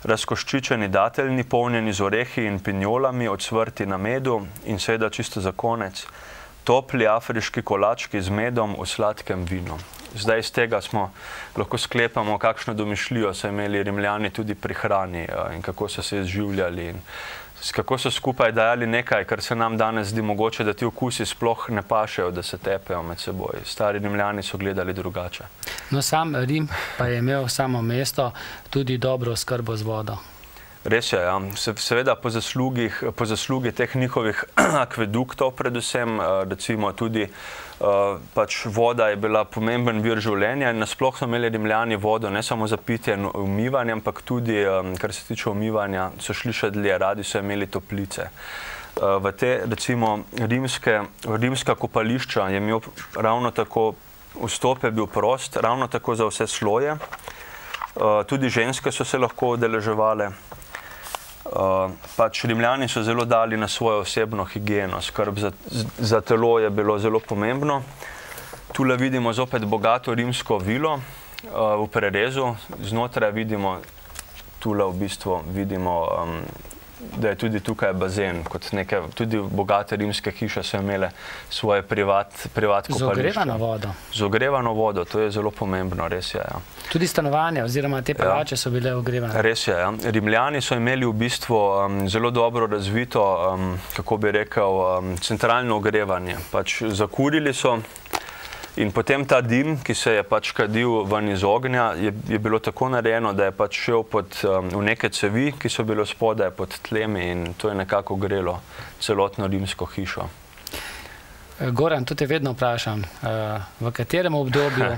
S2: razkoščičeni dateljni, polnjeni z orehi in pinjolami, odsvrti na medu in seveda čisto za konec, topli afriški kolački z medom v sladkem vinu. Zdaj iz tega lahko sklepamo, kakšno domišljijo so imeli Rimljani tudi pri hrani in kako so se izživljali in kako so skupaj dajali nekaj, kar se nam danes zdi mogoče, da ti okusi sploh ne pašejo, da se tepejo med seboj. Stari Rimljani so gledali drugače.
S1: No, sam Rim pa je imel samo mesto tudi dobro oskrbo z vodo.
S2: Res je, ja. Seveda po zaslugi teh njihovih akveduktov predvsem, recimo tudi pač voda je bila pomemben vir življenja in nasploh so imeli Rimljani vodo ne samo za pitje in umivanje, ampak tudi, kar se tiče umivanja, so šli še dlje, radi so imeli toplice. V te, recimo, rimska kopališča je imel ravno tako, vstop je bil prost, ravno tako za vse sloje, tudi ženske so se lahko udeleževale. Pač Rimljani so zelo dali na svojo osebno higieno, skrb za telo je bilo zelo pomembno. Tule vidimo zopet bogato rimsko vilo v prerezu, znotraj vidimo tule v bistvu vidimo, da je tudi tukaj bazen, kot neke, tudi bogate rimske hiše so imele svoje privat kopališče.
S1: Z ogrevano vodo.
S2: Z ogrevano vodo, to je zelo pomembno, res je, ja.
S1: Tudi stanovanja oziroma te palače so bile ogrevane.
S2: Res je, ja. Rimljani so imeli v bistvu zelo dobro razvito, kako bi rekel, centralno ogrevanje. Pač zakurili so in potem ta dim, ki se je pač kadil ven iz ognja, je bilo tako narejeno, da je pač šel v neke cevi, ki so bile spodaj pod tlemi in to je nekako grelo celotno rimsko hišo.
S1: Goran, tudi te vedno vprašam, v katerem obdobju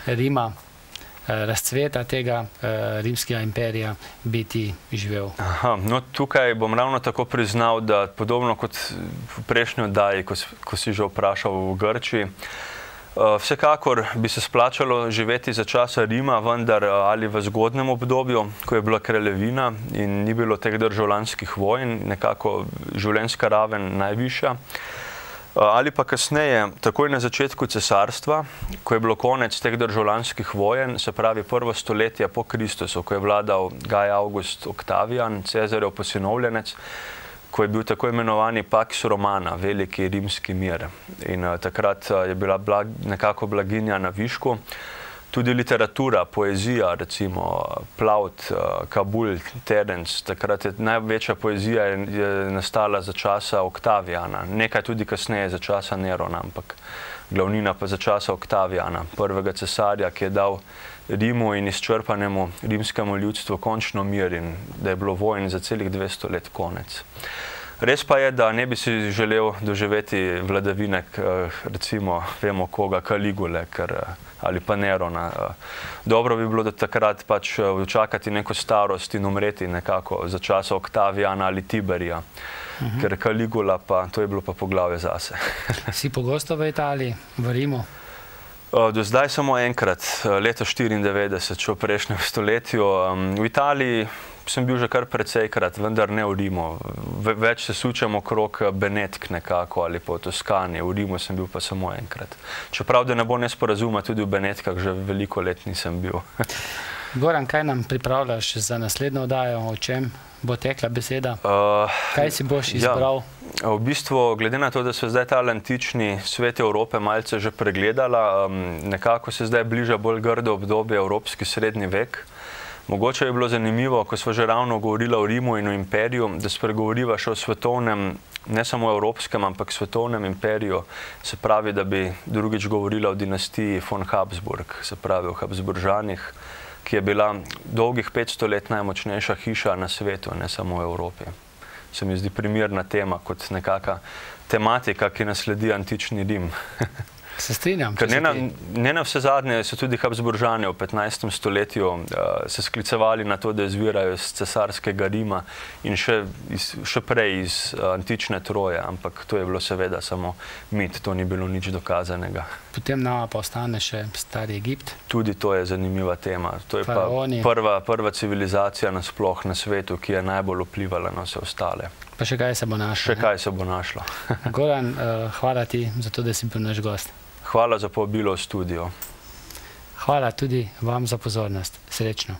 S1: Rima, razcveta tega rimskega imperija bi ti živel?
S2: No, tukaj bom ravno tako priznal, da podobno kot v prejšnji oddaji, ko si že vprašal v Grčiji, vsekakor bi se splačalo živeti za časa Rima, vendar ali v zgodnem obdobju, ko je bila kraljevina in ni bilo teh državljanskih vojn, nekako življenjska raven najvišja, ali pa kasneje, takoj na začetku cesarstva, ko je bilo konec teh državljanskih vojen, se pravi prvo stoletje po Kristusu, ko je vladal Gaj August Octavian, Cezarjev posinovljenec, ko je bil tako imenovani Pax Romana, veliki rimski mir. In takrat je bila nekako blaginja na višku. Tudi literatura, poezija, recimo Plaut, Kabul, Terence, takrat je največja poezija je nastala za časa Octaviana. Nekaj tudi kasneje za časa Nerona, ampak glavnina pa za časa Octaviana, prvega cesarja, ki je dal Rimu in izčrpanemu rimskemu ljudstvu končno mir in da je bilo vojn za celih 200 let konec. Res pa je, da ne bi si želel doživeti vladavine, recimo, vemo koga, Caligule ali pa Nerona. Dobro bi bilo, da takrat pač čakati neko starost in umreti nekako za časa Octaviana ali Tiberija, ker Caligula pa, to je bilo pa poglavje zase.
S1: Si pogosto v Italiji, v Rimu?
S2: Do zdaj samo enkrat, leto 1994, še v prejšnjem stoletju. V Italiji sem bil že kar precejkrat, vendar ne v Rimu. Več se sučem okrog Benetk nekako ali pa v Toskani. V Rimu sem bil pa samo enkrat. Čeprav, da ne bo nesporazuma, tudi v Benetkah že veliko let nisem bil.
S1: Goran, kaj nam pripravljaš za naslednjo oddajo? O čem bo tekla beseda? Kaj si boš izbral?
S2: V bistvu, glede na to, da se zdaj ta antični svet Evrope malce že pregledala, nekako se zdaj bliža bolj grdo obdobje evropski srednji vek. Mogoče je bilo zanimivo, ko smo že ravno govorili o Rimu in o imperiju, da spregovoriva še o svetovnem, ne samo evropskem, ampak svetovnem imperiju. Se pravi, da bi drugič govorila o dinastiji von Habsburg, se pravi o Habsburžanih, ki je bila dolgih 500 let najmočnejša hiša na svetu, ne samo v Evropi. Se mi zdi primerna tema kot nekaka tematika, ki nasledi antični Rim.
S1: Se strinjam.
S2: Ker ne na vse zadnje so tudi Habsburžani v 15. stoletju se sklicevali na to, da izvirajo iz cesarskega Rima in še prej iz antične Troje, ampak to je bilo seveda samo mit, to ni bilo nič dokazanega.
S1: Potem nama pa ostane še Stari Egipt.
S2: Tudi to je zanimiva tema. To je pa prva civilizacija nasploh na svetu, ki je najbolj vplivala na vse ostale.
S1: Pa še kaj se bo našlo.
S2: Še kaj se bo našlo.
S1: Goran, hvala ti za to, da si bil naš gost.
S2: Hvala za povabilo v studio.
S1: Hvala tudi vam za pozornost. Srečno.